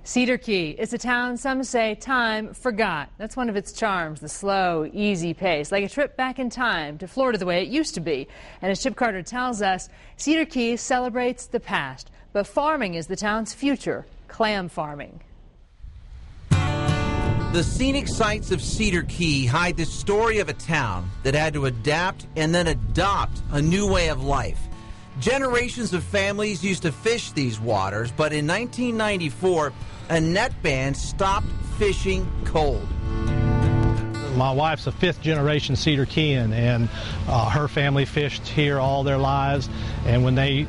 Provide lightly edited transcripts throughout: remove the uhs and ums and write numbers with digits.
Cedar Key is a town some say time forgot. That's one of its charms, the slow, easy pace, like a trip back in time to Florida the way it used to be. And as Chip Carter tells us, Cedar Key celebrates the past, but farming is the town's future, clam farming. The scenic sights of Cedar Key hide the story of a town that had to adapt and then adopt a new way of life. Generations of families used to fish these waters, but in 1994, a net ban stopped fishing cold. My wife's a fifth-generation Cedar Keyan, and her family fished here all their lives. And when they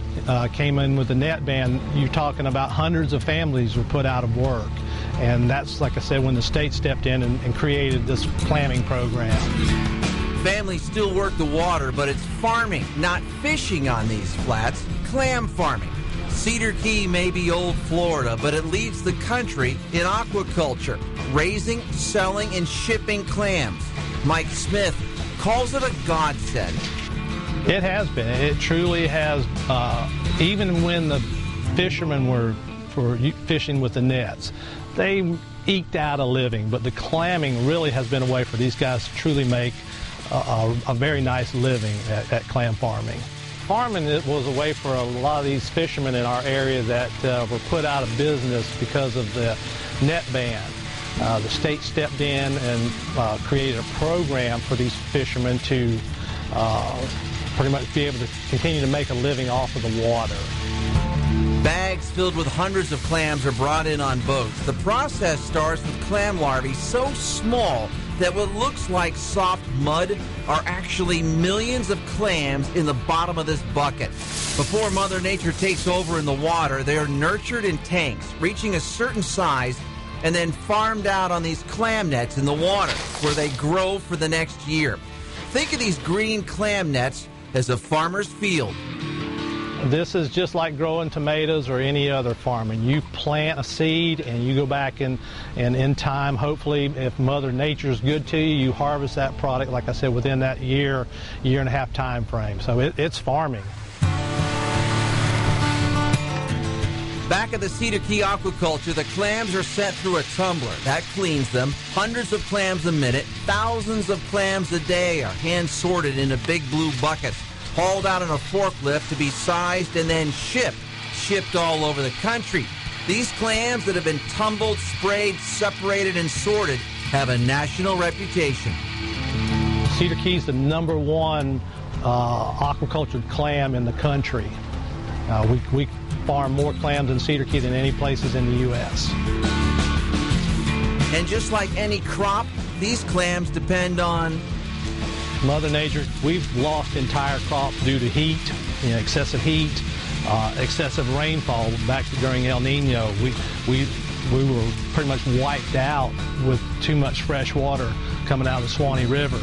came in with the net ban, you're talking about hundreds of families were put out of work. And that's, like I said, when the state stepped in and created this clamming program. Families still work the water, but it's farming, not fishing on these flats, clam farming. Cedar Key may be old Florida, but it leads the country in aquaculture, raising, selling, and shipping clams. Mike Smith calls it a godsend. It has been. It truly has. Even when the fishermen were fishing with the nets, they eked out a living, but the clamming really has been a way for these guys to truly make a very nice living at clam farming. Farming was a way for a lot of these fishermen in our area that were put out of business because of the net ban. The state stepped in and created a program for these fishermen to pretty much be able to continue to make a living off of the water. Bags filled with hundreds of clams are brought in on boats. The process starts with clam larvae so small that what looks like soft mud are actually millions of clams in the bottom of this bucket. Before Mother Nature takes over in the water, they are nurtured in tanks, reaching a certain size, and then farmed out on these clam nets in the water, where they grow for the next year. Think of these green clam nets as a farmer's field. This is just like growing tomatoes or any other farming. You plant a seed and you go back and in time, hopefully, if Mother Nature's good to you, you harvest that product, like I said, within that year and a half time frame. So it's farming. Back at the Cedar Key aquaculture, the clams are sent through a tumbler. That cleans them. Hundreds of clams a minute, thousands of clams a day are hand-sorted into big blue buckets, hauled out on a forklift to be sized and then shipped all over the country. These clams that have been tumbled, sprayed, separated, and sorted have a national reputation. Cedar Key is the #1 aquacultured clam in the country. We farm more clams in Cedar Key than any places in the U.S. And just like any crop, these clams depend on Mother Nature. We've lost entire crops due to heat, excessive heat, excessive rainfall. Back during El Nino, we were pretty much wiped out with too much fresh water coming out of the Swanee River.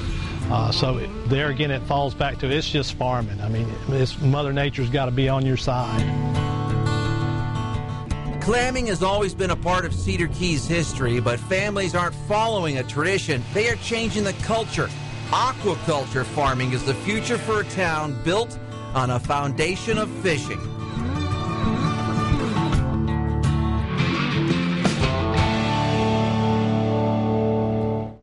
So there again, it falls back to it's just farming. I mean, Mother Nature's got to be on your side. Clamming has always been a part of Cedar Key's history, but families aren't following a tradition. They are changing the culture. Aquaculture farming is the future for a town built on a foundation of fishing.